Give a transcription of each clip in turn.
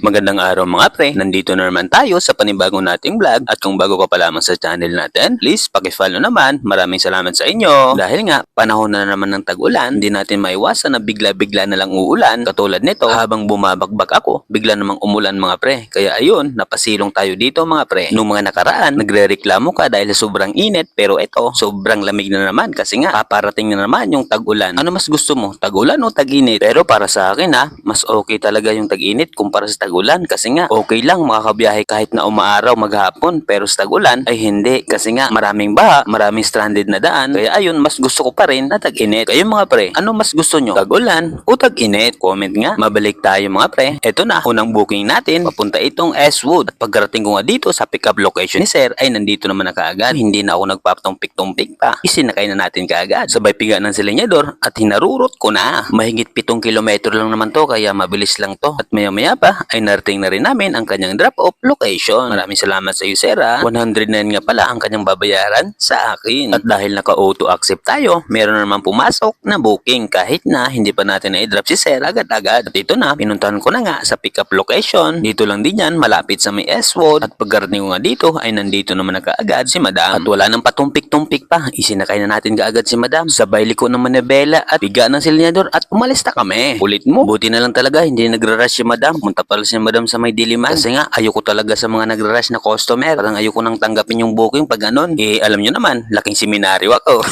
Magandang araw mga pre, nandito na naman tayo sa panibagong nating vlog at kung bago ka pa lamang sa channel natin, please pakifollow naman. Maraming salamat sa inyo. Dahil nga, panahon na naman ng tag-ulan, hindi natin maiwasan na bigla-bigla na lang uulan. Katulad nito, habang bumabagbag ako, bigla namang umulan mga pre. Kaya ayun, napasilong tayo dito mga pre. Nung mga nakaraan, nagrereklamo ka dahil sa sobrang init, pero ito, sobrang lamig na naman kasi nga, paparating na naman yung tag-ulan. Ano mas gusto mo, tag-ulan o tag-init? Pero para sa akin mas okay talaga yung tag-init kumpara sa tag-ulan kasi nga okay lang makakabiyahe kahit na umaaraw maghapon, pero sa tag-ulan ay hindi kasi nga maraming baha, maraming stranded na daan. Kaya ayun, mas gusto ko pa rin na tag-init. Kayo mga pre, ano mas gusto nyo? Tag-ulan o tag-init? Comment nga. Mabalik tayo mga pre. Eto na, unang booking natin papunta itong Eastwood. At pagkarating ko nga dito sa pick-up location ni sir ay nandito naman na kaagad. Hindi na ako nagpapatumpik-tumpik pa. Isinakay na natin kaagad. Sabay piga ng silinyador at hinarurot ko na. Mahigit 7 kilometro lang naman to kaya mabilis lang to. At maya-maya pa ay narating na rin namin ang kanyang drop-off location. Maraming salamat sa iyo, sir. 109 nga pala ang kanyang babayaran sa akin. At dahil naka-auto accept tayo, meron na naman pumasok na booking kahit na hindi pa natin na-drop si sir agad-agad. At ito na, pinuntahan ko na nga sa pick-up location. Dito lang din yan, malapit sa may Eastwood. At pagkarating ko nga dito, ay nandito naman na kaagad si madam. At wala nang patumpik-tumpik pa, isinakay na natin kaagad si madam. Sabay liko ng manibela at biga ng silinyador at umalis na kami. Kulit mo, buti na lang talaga hindi nagre-rush si madam. Punta pala si madam sa may diliman. Kasi nga, ayoko talaga sa mga nagre-rush na customer. Parang ayoko nang tanggapin yung booking pag ganon. Alam nyo naman, laking seminaryo ako.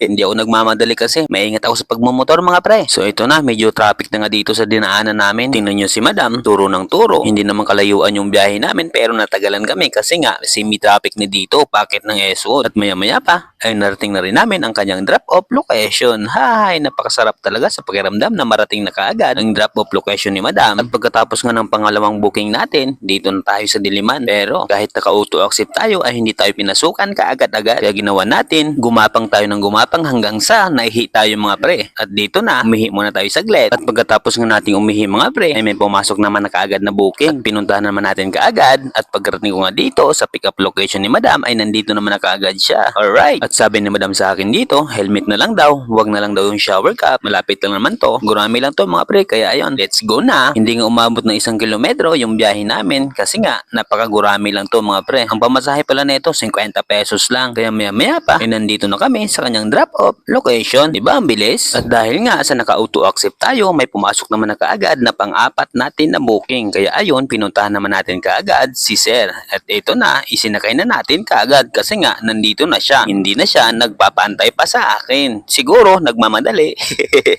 Hindi ako nagmamadali kasi maingat ako sa pagmumotor mga pre. So ito na, medyo traffic na nga dito sa dinaanan namin. Tingnan nyo si madam, turo ng turo. Hindi naman kalayuan yung biyahe namin pero natagalan kami kasi nga semi-traffic ni dito, packet ng Eastwood. At maya-maya pa, ay narating na rin namin ang kanyang drop-off location. Hay, napakasarap talaga sa pakiramdam na marating na kaagad ang drop-off location ni madam. At pagkatapos nga ng pangalawang booking natin, dito na tayo sa Diliman. Pero kahit naka-auto accept tayo ay hindi tayo pinasukan kaagad-agad. Kaya ginawa natin, gumapang tayo ng gumapang hanggang sa naihi tayo mga pre. At dito na, umihi muna tayo saglit. At pagkatapos nga nating umihi mga pre, ay may pumasok naman na kaagad na booking. At pinuntahan naman natin kaagad. At pagkarating ko nga dito sa pick-up location ni madam ay nandito naman na kaagad siya. Alright. At sabi ni madam sa akin dito, helmet na lang daw. Huwag na lang daw yung shower cap. Malapit lang naman to. Gurami lang to mga pre. Kaya ayun, let's go na. Hindi nga umabot ng 1 kilometro yung biyahe namin. Kasi nga, napakagurami lang to mga pre. Ang pamasahe pala nito, 50 pesos lang. Kaya maya-maya pa, ay nandito na kami sa kanyang drop-off location. Diba ang bilis? At dahil nga sa naka-auto accept tayo, may pumasok naman na kaagad na pang-apat natin na booking. Kaya ayun, pinuntahan naman natin kaagad si sir. At ito na, isinakay na natin kaagad kasi nga, nandito na siya. Hindi na siya nagpapantay pa sa akin. Siguro, nagmamadali.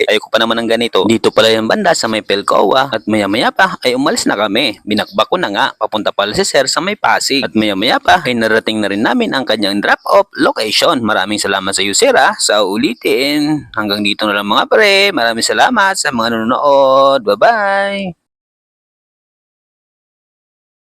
Ayoko pa naman ng ganito. Dito pala yung banda sa may Pelcoa. At maya-maya pa, ay umalis na kami. Binakbak ko na nga, papunta pala si sir sa may Pasig. At maya-maya pa, ay narating na rin namin ang kanyang drop-off location. Maraming salamat sa iyo, sir, sa ulitin. Hanggang dito na lang mga pre. Maraming salamat sa mga nanonood. Bye-bye!